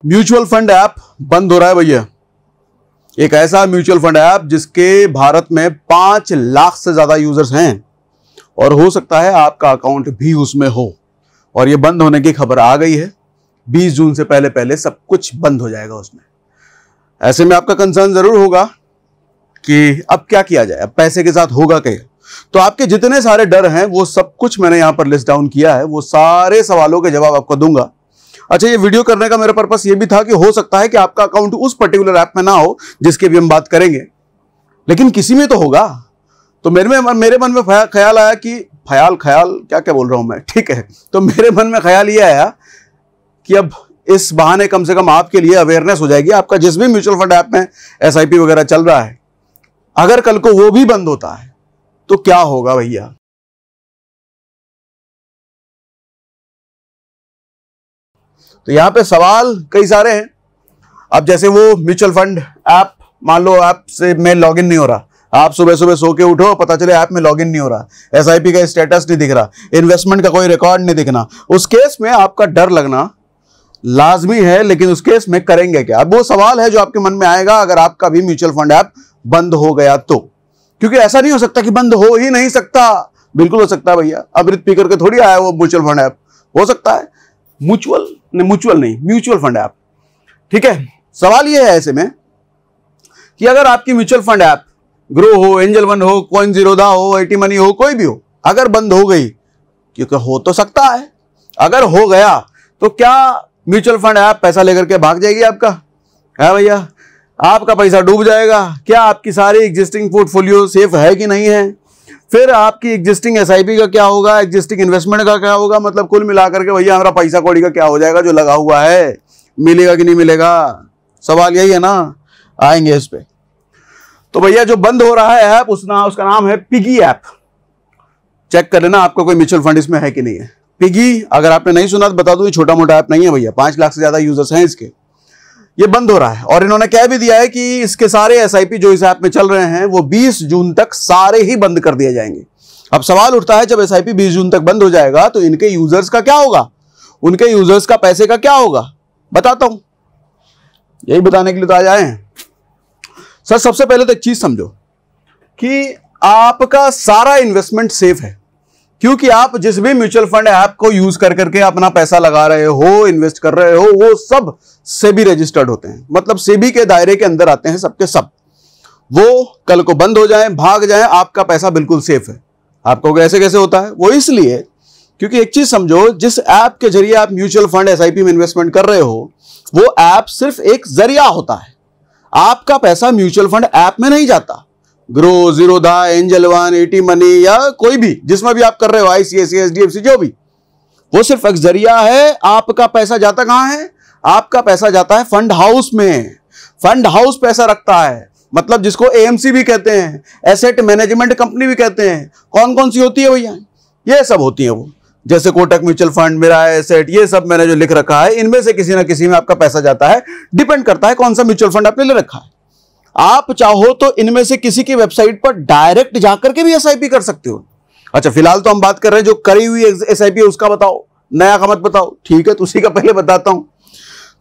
Mutual fund app बंद हो रहा है भैया। एक ऐसा म्यूचुअल फंड ऐप जिसके भारत में 5 लाख से ज्यादा यूजर्स हैं और हो सकता है आपका अकाउंट भी उसमें हो, और ये बंद होने की खबर आ गई है। 20 जून से पहले पहले सब कुछ बंद हो जाएगा उसमें। ऐसे में आपका कंसर्न जरूर होगा कि अब क्या किया जाए, अब पैसे के साथ होगा क्या। तो आपके जितने सारे डर हैं वो सब कुछ मैंने यहां पर लिस्ट डाउन किया है, वो सारे सवालों के जवाब आपको दूंगा। अच्छा, ये वीडियो करने का मेरा पर्पस ये भी था कि हो सकता है कि आपका अकाउंट उस पर्टिकुलर ऐप में ना हो जिसके भी हम बात करेंगे, लेकिन किसी में तो होगा। तो मेरे मन में ख्याल आया कि ख्याल क्या बोल रहा हूं मैं, ठीक है। तो मेरे मन में ख्याल ये आया कि अब इस बहाने कम से कम आपके लिए अवेयरनेस हो जाएगी। आपका जिस भी म्यूचुअल फंड ऐप में SIP वगैरह चल रहा है, अगर कल को वो भी बंद होता है तो क्या होगा भैया। तो यहां पे सवाल कई सारे हैं। अब जैसे वो म्यूचुअल फंड ऐप, मान लो ऐप से मैं लॉगिन नहीं हो रहा, आप सुबह सुबह सो के उठो, पता चले ऐप में लॉगिन नहीं हो रहा, SIP का स्टेटस नहीं दिख रहा, इन्वेस्टमेंट का कोई रिकॉर्ड नहीं दिखना, उस केस में आपका डर लगना लाजमी है। लेकिन उस केस में करेंगे क्या, अब वो सवाल है जो आपके मन में आएगा अगर आपका भी म्यूचुअल फंड ऐप बंद हो गया तो। क्योंकि ऐसा नहीं हो सकता कि बंद हो ही नहीं सकता, बिल्कुल हो सकता है भैया। अमृत पी करके थोड़ी आया वो म्यूचुअल फंड ऐप, हो सकता है म्यूचुअल फंड ऐप, ठीक है। सवाल ये है ऐसे में कि अगर आपकी म्यूचुअल फंड ऐप ग्रो हो, एंजल वन हो, कॉइन ज़ीरोधा हो, एटी मनी हो, कोई भी हो, अगर बंद हो गई, क्योंकि हो तो सकता है, अगर हो गया तो क्या म्यूचुअल फंड ऐप पैसा लेकर के भाग जाएगी आपका? है भैया, आपका पैसा डूब जाएगा। क्या आपकी सारी एग्जिस्टिंग पोर्टफोलियो सेफ है कि नहीं है? फिर आपकी एग्जिस्टिंग SIP का क्या होगा, एग्जिस्टिंग इन्वेस्टमेंट का क्या होगा? मतलब कुल मिलाकर के भैया हमारा पैसा कौड़ी का क्या हो जाएगा जो लगा हुआ है, मिलेगा कि नहीं मिलेगा? सवाल यही है ना, आएंगे इस पे। तो भैया जो बंद हो रहा है ऐप, उसका नाम है पिगी ऐप। चेक कर लेना आपका कोई म्यूचुअल फंड इसमें है कि नहीं है। पिगी, अगर आपने नहीं सुना तो बता दूं, ये छोटा मोटा ऐप नहीं है भैया, 5 लाख से ज्यादा यूजर्स हैं इसके। ये बंद हो रहा है और इन्होंने कह भी दिया है कि इसके सारे SIP जो इस ऐप में चल रहे हैं वो 20 जून तक सारे ही बंद कर दिए जाएंगे। अब सवाल उठता है, जब SIP 20 जून तक बंद हो जाएगा तो इनके यूजर्स का क्या होगा, उनके यूजर्स का पैसे का क्या होगा? बताता हूं, यही बताने के लिए तो आज आए हैं सर। सबसे पहले तो एक चीज समझो कि आपका सारा इन्वेस्टमेंट सेफ है, क्योंकि आप जिस भी म्यूचुअल फंड ऐप को यूज कर करके अपना पैसा लगा रहे हो, इन्वेस्ट कर रहे हो, वो सब सेबी रजिस्टर्ड होते हैं, मतलब सेबी के दायरे के अंदर आते हैं सबके सब। वो कल को बंद हो जाए, भाग जाए, आपका पैसा बिल्कुल सेफ है। आपको कैसे होता है वो, इसलिए क्योंकि एक चीज समझो, जिस ऐप के जरिए आप म्यूचुअल फंड SIP में इन्वेस्टमेंट कर रहे हो, वो ऐप सिर्फ एक जरिया होता है। आपका पैसा म्यूचुअल फंड ऐप में नहीं जाता। Grow, Zerodha, angel one, eighty money या कोई भी जिसमें भी आप कर रहे हो, ICICI, HDFC, जो भी, वो सिर्फ एक जरिया है। आपका पैसा जाता कहां है? आपका पैसा जाता है फंड हाउस में। फंड हाउस पैसा रखता है, मतलब जिसको AMC भी कहते हैं, एसेट मैनेजमेंट कंपनी भी कहते हैं। कौन कौन सी होती है भैया? ये सब होती है वो, जैसे कोटक म्यूचुअल फंड, मेरा एसेट, ये सब मैंने जो लिख रखा है, इनमें से किसी ना किसी में आपका पैसा जाता है। डिपेंड करता है कौन सा म्यूचुअल फंड आपने ले रखा है। आप चाहो तो इनमें से किसी की वेबसाइट पर डायरेक्ट जाकर के भी SIP कर सकते हो। अच्छा, फिलहाल तो हम बात कर रहे हैं जो करी हुई SIP है उसका बताओ, नया का मत बताओ, ठीक है? तो उसी का पहले बताता हूं।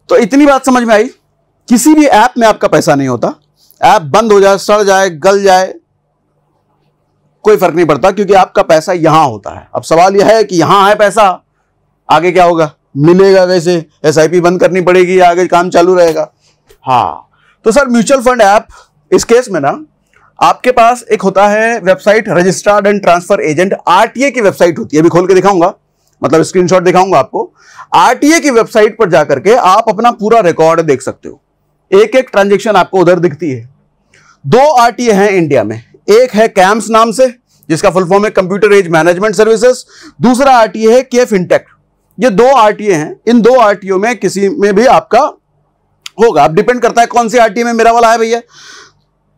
तो इतनी बात समझ में आई, किसी भी ऐप में आपका पैसा नहीं होता। ऐप बंद हो जाए, सड़ जाए, गल जाए, कोई फर्क नहीं पड़ता, क्योंकि आपका पैसा यहां होता है। अब सवाल यह है कि यहां है पैसा, आगे क्या होगा, मिलेगा कैसे? SIP बंद करनी पड़ेगी, आगे काम चालू रहेगा। हाँ, तो सर म्यूचुअल फंड ऐप इस केस में ना, आपके पास एक होता है website, registered and transfer agent, RTA की वेबसाइट होती है। अभी खोल के दिखाऊंगा, मतलब स्क्रीनशॉट दिखाऊंगा आपको। RTA की वेबसाइट पर जाकर के आप अपना पूरा रिकॉर्ड देख सकते हो। एक एक ट्रांजेक्शन आपको उधर दिखती है। 2 RTA हैं इंडिया में, एक है CAMS नाम से, जिसका फुल फॉर्म है कंप्यूटर एज मैनेजमेंट सर्विसेज। दूसरा RTA है KFintech। ये 2 RTA हैं। इन 2 RTO में किसी में भी आपका होगा। अब डिपेंड करता है कौन सी RTA में मेरा वाला है भैया।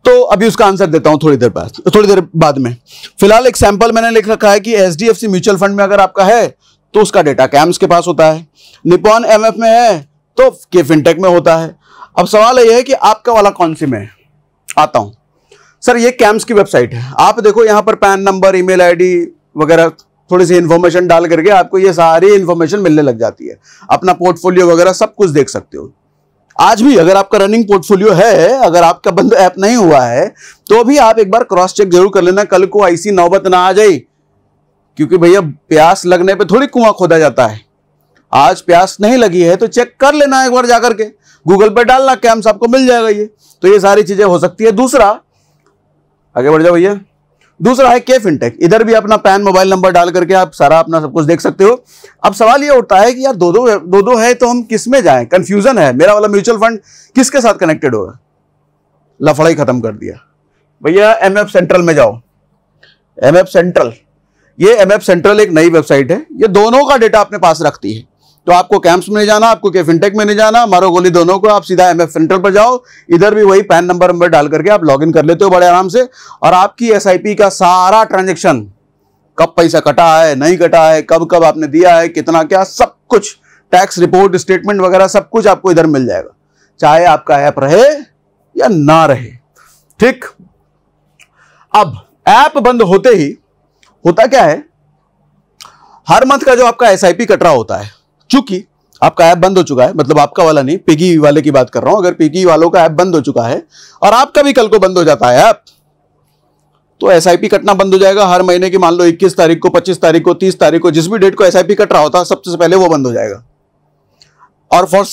तो अभी उसका आंसर देता हूं थोड़ी देर बाद में। फिलहाल एक सैंपल मैंने लिख रखा है कि HDFC म्यूचुअल फंड में अगर आपका है तो उसका डेटा CAMS के पास होता है, निपॉन MF में है तो KFintech में होता है। अब सवाल यह है कि आपका वाला कौन सी में है। आता हूं सर, ये CAMS की वेबसाइट है। आप देखो यहां पर पैन नंबर, ईमेल ID वगैरह थोड़ी सी इंफॉर्मेशन डाल करके आपको ये सारी इंफॉर्मेशन मिलने लग जाती है। अपना पोर्टफोलियो वगैरह सब कुछ देख सकते हो। आज भी अगर आपका रनिंग पोर्टफोलियो है, अगर आपका बंद ऐप नहीं हुआ है, तो भी आप एक बार क्रॉस चेक जरूर कर लेना, कल को ऐसी नौबत ना आ जाए। क्योंकि भैया प्यास लगने पे थोड़ी कुआं खोदा जाता है। आज प्यास नहीं लगी है तो चेक कर लेना एक बार जाकर के, गूगल पे डालना कैम्स, आपको मिल जाएगा ये। तो ये सारी चीजें हो सकती है। दूसरा, आगे बढ़ जाओ भैया, दूसरा है के फिनटेक। इधर भी अपना पैन मोबाइल नंबर डाल करके आप सारा अपना सब कुछ देख सकते हो। अब सवाल ये उठता है कि यार दो दो है तो हम किस में जाएं, कंफ्यूजन है, मेरा वाला म्यूचुअल फंड किसके साथ कनेक्टेड होगा। लफड़ा ही खत्म कर दिया भैया, एमएफ सेंट्रल में जाओ। एमएफ सेंट्रल, ये एमएफ सेंट्रल एक नई वेबसाइट है, ये दोनों का डेटा अपने पास रखती है। तो आपको कैंप्स में नहीं जाना, आपको के फिनटेक में नहीं जाना, मारो गोली दोनों को, आप सीधा एमएफ सेंट्रल पर जाओ। इधर भी वही पैन नंबर डाल करके आप लॉगिन कर लेते हो बड़े आराम से, और आपकी एसआईपी का सारा ट्रांजैक्शन, कब पैसा कटा है, नहीं कटा है, कब कब आपने दिया है, कितना क्या, सब कुछ, टैक्स रिपोर्ट, स्टेटमेंट वगैरह सब कुछ आपको इधर मिल जाएगा, चाहे आपका ऐप रहे या ना रहे। ठीक, अब ऐप बंद होते ही होता क्या है, हर मंथ का जो आपका एसआईपी कट रहा होता है, चूंकि आपका ऐप बंद हो चुका है, मतलब आपका वाला नहीं, पिगी वाले की बात कर रहा हूं, अगर पिगी वालों का ऐप बंद हो चुका है और आपका भी कल को बंद हो जाता है ऐप, तो एसआईपी कटना बंद हो जाएगा। हर महीने की मान लो 21 तारीख को, 25 तारीख को, 30 तारीख को, जिस भी डेट को एसआईपी कट रहा होता है सबसे पहले वो बंद हो जाएगा। और फॉर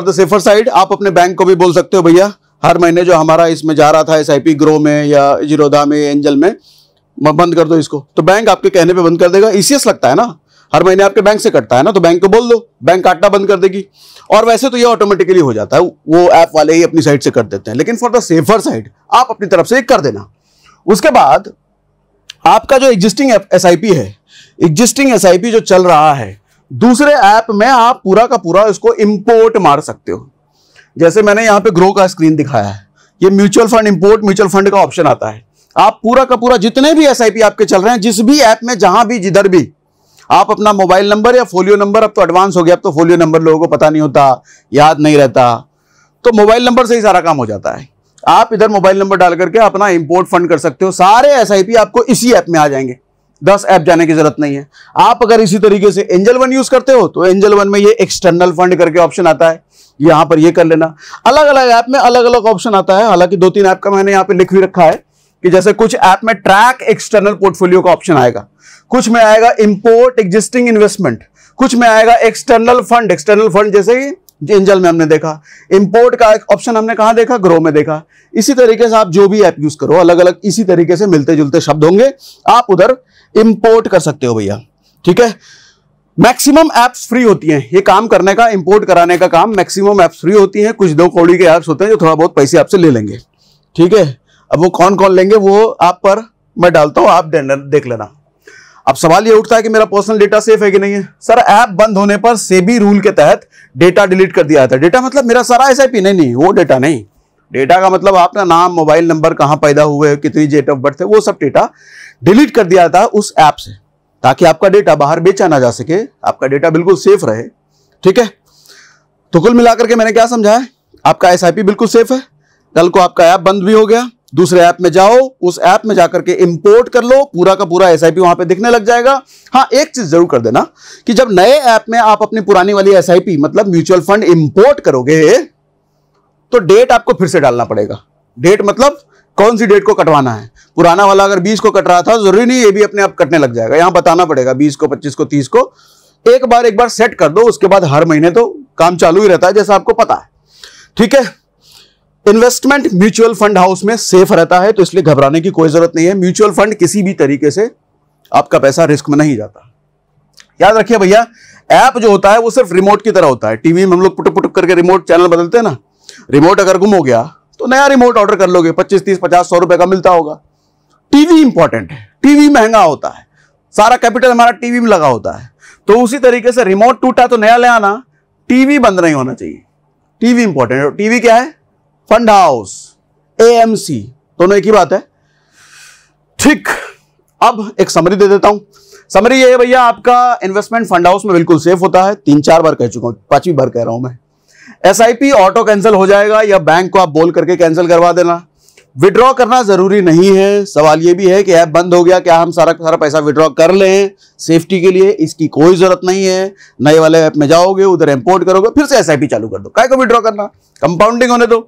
द सेफर साइड आप अपने बैंक को भी बोल सकते हो, भैया हर महीने जो हमारा इसमें जा रहा था एसआईपी, ग्रो में या जीरोधा में, एंजल में, बंद कर दो इसको। तो बैंक आपके कहने पे बंद कर देगा। ईसीएस लगता है ना, हर महीने आपके बैंक से कटता है ना, तो बैंक को बोल दो, बैंक काटना बंद कर देगी। और वैसे तो ये ऑटोमेटिकली हो जाता है, वो ऐप वाले ही अपनी साइड से कर देते हैं, लेकिन फॉर द सेफर साइड आप अपनी तरफ से कर देना। उसके बाद आपका जो एग्जिस्टिंग एसआईपी है, एग्जिस्टिंग एसआईपी जो चल रहा है, दूसरे ऐप में आप पूरा का पूरा इसको इंपोर्ट मार सकते हो। जैसे मैंने यहां पे ग्रो का स्क्रीन दिखाया है, ये mutual fund import mutual fund का ऑप्शन आता है। आप पूरा का पूरा जितने भी एसआईपी आपके चल रहे हैं, जिस भी ऐप में, जहां भी, जिधर भी, आप अपना मोबाइल नंबर या फोलियो नंबर, अब तो एडवांस हो गया, अब तो फोलियो नंबर लोगों को पता नहीं होता, याद नहीं रहता, तो मोबाइल नंबर से ही सारा काम हो जाता है। आप इधर मोबाइल नंबर डाल करके अपना इंपोर्ट फंड कर सकते हो। सारे एसआईपी आपको इसी ऐप में आ जाएंगे, 10 ऐप जाने की जरूरत नहीं है। आप अगर इसी तरीके से एंजल वन यूज करते हो तो एंजल वन में ये एक्सटर्नल फंड करके ऑप्शन आता है, यहां पर ये कर लेना। अलग अलग ऐप में अलग अलग ऑप्शन आता है। हालांकि 2-3 ऐप का मैंने यहां पे लिख भी रखा है कि जैसे कुछ ऐप में ट्रैक एक्सटर्नल पोर्टफोलियो का ऑप्शन आएगा, कुछ में आएगा इंपोर्ट एग्जिस्टिंग इन्वेस्टमेंट, कुछ में आएगा एक्सटर्नल फंड। एक्सटर्नल फंड जैसे ही एंजल में हमने देखा, इंपोर्ट का ऑप्शन हमने कहां देखा, ग्रो में देखा। इसी तरीके से आप जो भी ऐप यूज करो, अलग अलग इसी तरीके से मिलते जुलते शब्द होंगे, आप उधर इंपोर्ट कर सकते हो भैया। ठीक है, मैक्सिमम एप्स फ्री होती हैं, ये काम करने का, इंपोर्ट कराने का काम मैक्सिमम एप्स फ्री होती हैं। कुछ 2 कौड़ी के एप्स होते हैं जो थोड़ा बहुत पैसे आपसे ले लेंगे। ठीक है, अब वो कौन कौन लेंगे वो आप पर मैं डालता हूं, आप देख लेना। अब सवाल ये उठता है कि मेरा पर्सनल डेटा सेफ है कि नहीं है। सर, ऐप बंद होने पर सेबी रूल के तहत डेटा डिलीट कर दिया था। डेटा मतलब मेरा सारा एसआईपी नहीं, वो डेटा नहीं। डेटा का मतलब आपका नाम, मोबाइल नंबर, कहां पैदा हुए, कितनी डेट ऑफ बर्थ है, वो सब डेटा डिलीट कर दिया था उस ऐप से, ताकि आपका डेटा बाहर बेचा ना जा सके, आपका डेटा बिल्कुल सेफ रहे। ठीक है, तो कुल मिलाकर के मैंने क्या समझा है, आपका एसआईपी बिल्कुल सेफ है। कल को आपका ऐप बंद भी हो गया, दूसरे ऐप में जाओ, उस ऐप में जाकर के इंपोर्ट कर लो, पूरा का पूरा एसआईपी वहां पे दिखने लग जाएगा। हाँ, एक चीज जरूर कर देना कि जब नए ऐप में आप अपनी पुरानी वाली एसआईपी मतलब म्यूचुअल फंड इंपोर्ट करोगे तो डेट आपको फिर से डालना पड़ेगा। डेट मतलब कौन सी डेट को कटवाना है। पुराना वाला अगर 20 को कट रहा था, जरूरी नहीं ये भी अपने आप कटने लग जाएगा, यहां बताना पड़ेगा 20 को, 25 को, 30 को। एक बार सेट कर दो, उसके बाद हर महीने तो काम चालू ही रहता है, जैसा आपको पता है। ठीक है, इन्वेस्टमेंट म्यूचुअल फंड हाउस में सेफ रहता है, तो इसलिए घबराने की कोई जरूरत नहीं है। म्यूचुअल फंड किसी भी तरीके से आपका पैसा रिस्क में नहीं जाता। याद रखिए भैया, ऐप जो होता है वो सिर्फ रिमोट की तरह होता है। टीवी में हम लोग पुटुक पुटुक करके रिमोट चैनल बदलते हैं ना, रिमोट अगर गुम हो गया तो नया रिमोट ऑर्डर कर लोगे, 25, 30, 50, 100 रुपए का मिलता होगा। टीवी इंपॉर्टेंट है, टीवी महंगा होता है, सारा कैपिटल हमारा टीवी में लगा होता है। तो उसी तरीके से रिमोट टूटा तो नया ले आना, टीवी बंद नहीं होना चाहिए। टीवी इंपॉर्टेंट है। टीवी क्या है, फंड हाउस, एएमसी, दोनों एक ही बात है। ठीक, अब एक समरी दे देता हूं। समरी ये है भैया, आपका इन्वेस्टमेंट फंड हाउस में बिल्कुल सेफ होता है, 3-4 बार कह चुका हूं, 5वीं बार कह रहा हूं मैं। एसआईपी ऑटो कैंसिल हो जाएगा या बैंक को आप बोल करके कैंसिल करवा देना। विड्रॉ करना जरूरी नहीं है। सवाल ये भी है कि ऐप बंद हो गया, क्या हम सारा पैसा विड्रॉ कर लें सेफ्टी के लिए? इसकी कोई जरूरत नहीं है। नए वाले ऐप में जाओगे, उधर इंपोर्ट करोगे, फिर से एसआईपी चालू कर दो। काय को विड्रॉ करना, कंपाउंडिंग होने दो।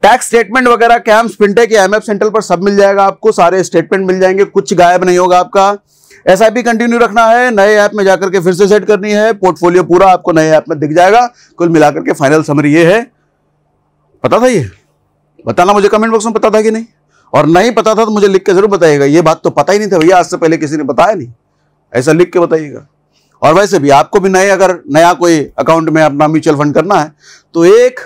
टैक्स स्टेटमेंट वगैरह कैम्स, फिनटेक या एमएफ सेंट्रल पर सब मिल जाएगा आपको, सारे स्टेटमेंट मिल जाएंगे, कुछ गायब नहीं होगा आपका। एसआईपी कंटिन्यू रखना है, नए ऐप में जाकर के फिर से सेट करनी है, पोर्टफोलियो पूरा आपको नए ऐप में दिख जाएगा। कुल मिलाकर के फाइनल समरी ये है। पता था ये? बताना मुझे कमेंट बॉक्स में, पता था कि नहीं? और नहीं पता था तो मुझे लिख के जरूर बताइएगा, ये बात तो पता ही नहीं था भैया, आज से पहले किसी ने बताया नहीं, ऐसा लिख के बताइएगा। और वैसे भी आपको भी अगर नया कोई अकाउंट में अपना म्यूचुअल फंड करना है तो एक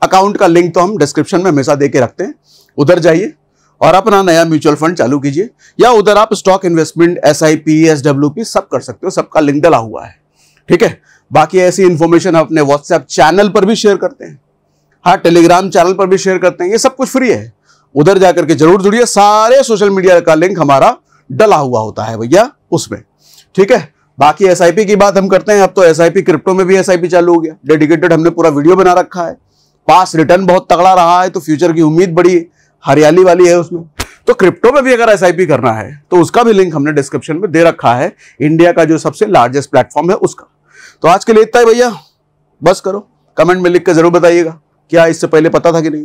अकाउंट का लिंक तो हम डिस्क्रिप्शन में हमेशा दे के रखते हैं, उधर जाइए और अपना नया म्यूचुअल फंड चालू कीजिए, या उधर आप स्टॉक इन्वेस्टमेंट, एसआईपी, एसडब्ल्यूपी सब कर सकते हो, सबका लिंक डला हुआ है। ठीक है, बाकी ऐसी इंफॉर्मेशन अपने व्हाट्सएप चैनल पर भी शेयर करते हैं, हाँ टेलीग्राम चैनल पर भी शेयर करते हैं, ये सब कुछ फ्री है, उधर जाकर के जरूर जुड़िए। सारे सोशल मीडिया का लिंक हमारा डला हुआ होता है भैया उसमें। ठीक है, बाकी एसआईपी की बात हम करते हैं। अब तो एसआईपी क्रिप्टो में भी एसआईपी चालू हो गया, डेडिकेटेड हमने पूरा वीडियो बना रखा है। पास रिटर्न बहुत तगड़ा रहा है, तो फ्यूचर की उम्मीद बड़ी हरियाली वाली है उसमें। तो क्रिप्टो में भी अगर एसआईपी करना है तो उसका भी लिंक हमने डिस्क्रिप्शन में दे रखा है, इंडिया का जो सबसे लार्जेस्ट प्लेटफॉर्म है उसका। तो आज के लिए इतना ही भैया, बस करो, कमेंट में लिख के जरूर बताइएगा क्या इससे पहले पता था कि नहीं।